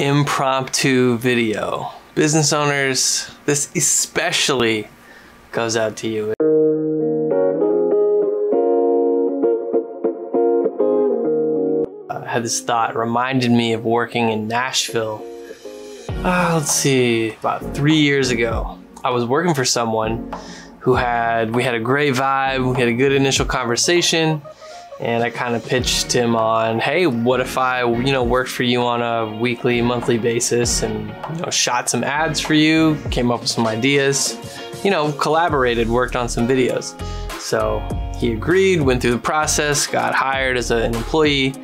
impromptu video. Business owners, this especially goes out to you. I had this thought, reminded me of working in Nashville. Let's see, about 3 years ago. I was working for someone who we had a great vibe, we had a good initial conversation, and I kind of pitched him on, hey, what if I, worked for you on a weekly, monthly basis and, shot some ads for you, came up with some ideas, collaborated, worked on some videos. So he agreed, went through the process, got hired as an employee,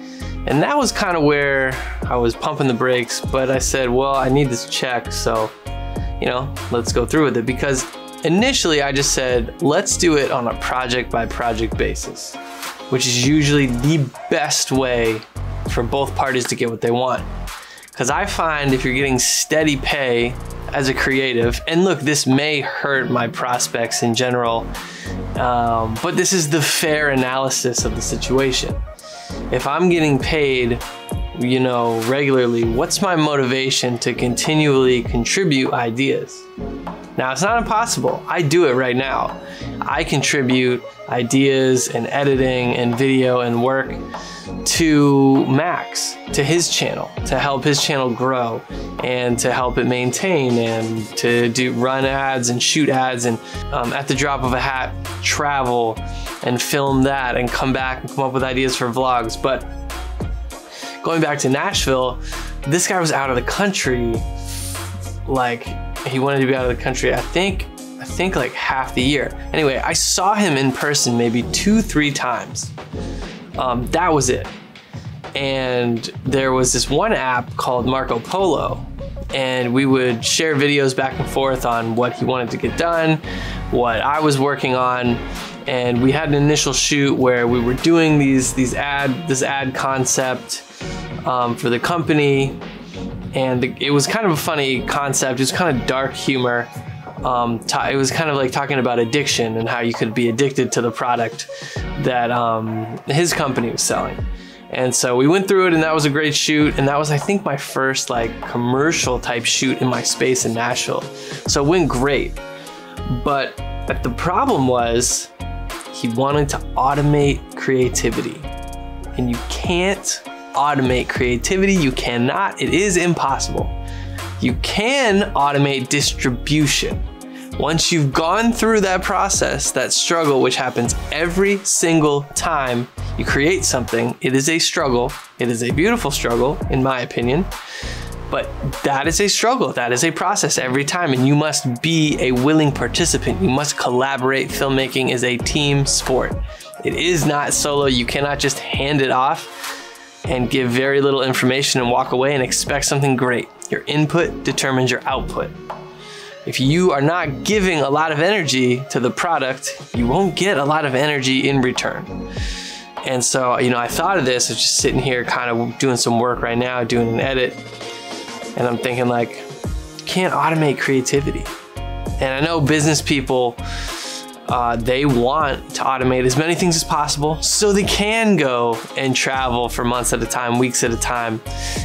and that was kind of where I was pumping the brakes, but I said, well, I need this check, so, let's go through with it. Because initially I just said, let's do it on a project by project basis, which is usually the best way for both parties to get what they want. Because I find if you're getting steady pay as a creative, and look, this may hurt my prospects in general, but this is the fair analysis of the situation. If I'm getting paid, regularly, what's my motivation to continually contribute ideas? Now, it's not impossible. I do it right now. I contribute ideas and editing and video and work to Max, to his channel, to help his channel grow and to help it maintain and to run ads and shoot ads and at the drop of a hat, travel and film that and come back and come up with ideas for vlogs. But going back to Nashville, this guy was out of the country, he wanted to be out of the country, I think like half the year. Anyway, I saw him in person maybe 2-3 times. That was it. And there was this one app called Marco Polo, and we would share videos back and forth on what he wanted to get done, what I was working on, and we had an initial shoot where we were doing this ad concept for the company, and it was kind of a funny concept. It was kind of dark humor. It was kind of like talking about addiction and how you could be addicted to the product that his company was selling. And so we went through it, and that was a great shoot. And that was, I think, my first commercial type shoot in my space in Nashville. So it went great. But the problem was he wanted to automate creativity. And you can't automate creativity. You cannot. It is impossible. You can automate distribution. Once you've gone through that process, that struggle, which happens every single time you create something, it is a struggle. It is a beautiful struggle, in my opinion. But that is a struggle. That is a process every time, and you must be a willing participant. You must collaborate. Filmmaking is a team sport. It is not solo. You cannot just hand it off and give very little information and walk away and expect something great. Your input determines your output. If you are not giving a lot of energy to the product, you won't get a lot of energy in return. And so, I thought of this, I was just sitting here kind of doing some work right now, doing an edit, and I'm thinking can't automate creativity. And I know business people, they want to automate as many things as possible so they can go and travel for months at a time, weeks at a time,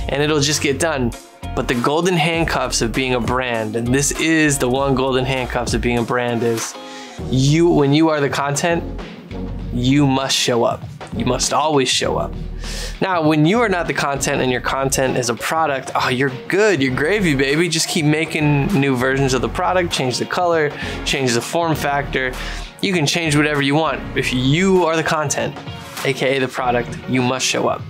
and it'll just get done. But the golden handcuffs of being a brand, and this is the one golden handcuffs of being a brand, is when you are the content, you must show up. You must always show up. Now, when you are not the content and your content is a product, you're good, you're gravy, baby. Just keep making new versions of the product, change the color, change the form factor. You can change whatever you want. If you are the content, AKA the product, you must show up.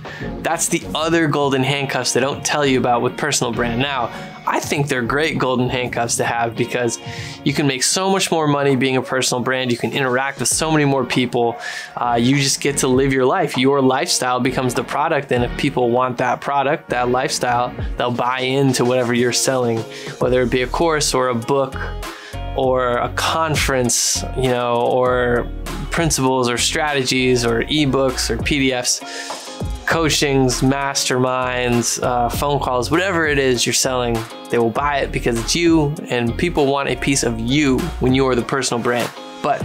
That's the other golden handcuffs they don't tell you about with personal brand. Now, I think they're great golden handcuffs to have because you can make so much more money being a personal brand. You can interact with so many more people. You just get to live your life. Your lifestyle becomes the product, and if people want that product, that lifestyle, they'll buy into whatever you're selling, whether it be a course or a book or a conference, or principles or strategies or ebooks or PDFs, coachings, masterminds, phone calls, whatever it is you're selling, they will buy it because it's you, and people want a piece of you when you are the personal brand. But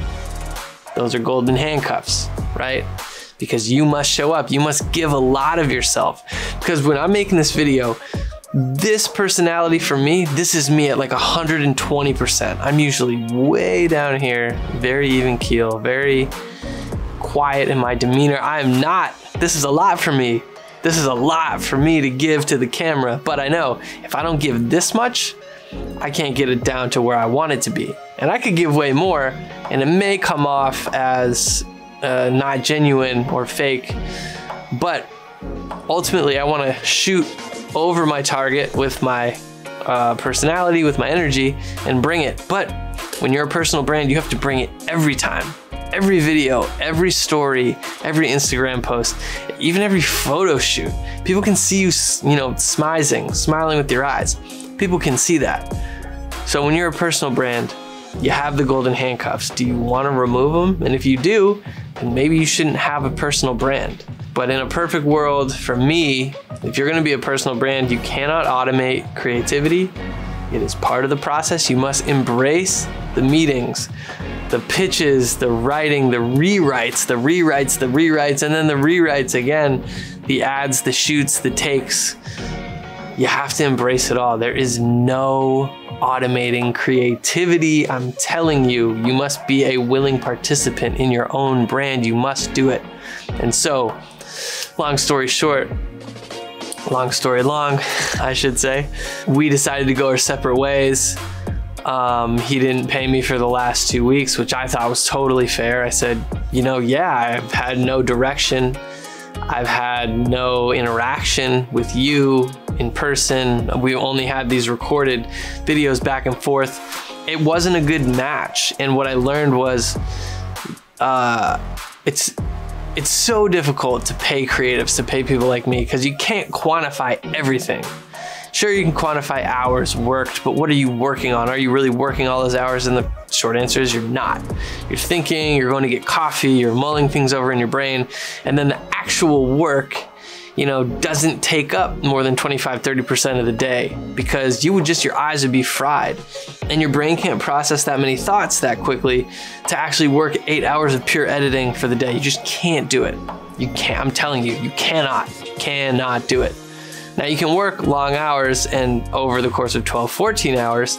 those are golden handcuffs, right? Because you must show up. You must give a lot of yourself. Because when I'm making this video, This personality for me, this is me at like 120%. I'm usually way down here, very even keel, very quiet in my demeanor. I am not. This is a lot for me. This is a lot for me to give to the camera, but I know if I don't give this much, I can't get it down to where I want it to be. And I could give way more, and it may come off as not genuine or fake, but ultimately I want to shoot over my target with my personality, with my energy, and bring it. But when you're a personal brand, you have to bring it every time. Every video, every story, every Instagram post, even every photo shoot. People can see you, smiling with your eyes. People can see that. So when you're a personal brand, you have the golden handcuffs. Do you want to remove them? And if you do, then maybe you shouldn't have a personal brand. But in a perfect world, for me, if you're going to be a personal brand, you cannot automate creativity. It is part of the process. You must embrace the meetings, the pitches, the writing, the rewrites, and then the rewrites again, the ads, the shoots, the takes. You have to embrace it all. There is no automating creativity. I'm telling you, you must be a willing participant in your own brand. You must do it. And so, long story short, long story long, I should say, we decided to go our separate ways. He didn't pay me for the last 2 weeks, which I thought was totally fair. I said, yeah, I've had no direction. I've had no interaction with you in person. We only had these recorded videos back and forth. It wasn't a good match. And what I learned was, it's so difficult to pay creatives, to pay people like me, because you can't quantify everything. Sure, you can quantify hours worked, but what are you working on? Are you really working all those hours? And the short answer is you're not. You're thinking, you're going to get coffee, you're mulling things over in your brain, and then the actual work, doesn't take up more than 25–30% of the day, because your eyes would be fried, and your brain can't process that many thoughts that quickly to actually work 8 hours of pure editing for the day. You just can't do it. You can't. I'm telling you, you cannot do it. Now you can work long hours, and over the course of 12–14 hours,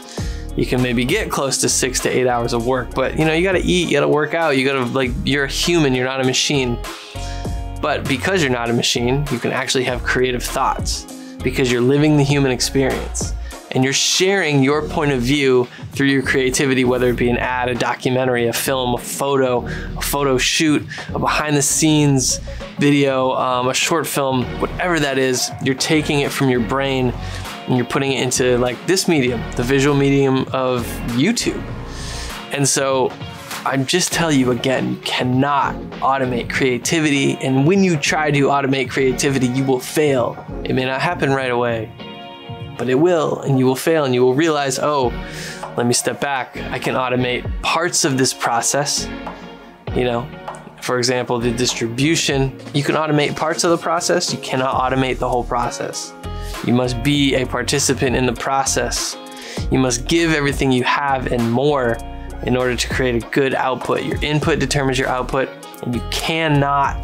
you can maybe get close to 6 to 8 hours of work, but you gotta eat, you gotta work out, you're a human, you're not a machine. But because you're not a machine, you can actually have creative thoughts, because you're living the human experience and you're sharing your point of view through your creativity, whether it be an ad, a documentary, a film, a photo shoot, a behind the scenes video, a short film, whatever that is. You're taking it from your brain and you're putting it into like this medium, the visual medium of YouTube. And so I just tell you again, you cannot automate creativity. And when you try to automate creativity, you will fail. It may not happen right away, but it will, and you will fail, and you will realize, oh, let me step back. I can automate parts of this process. For example, the distribution, you can automate parts of the process. You cannot automate the whole process. You must be a participant in the process. You must give everything you have and more in order to create a good output. Your input determines your output, and you cannot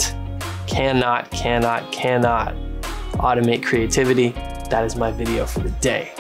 automate creativity. That is my video for the day.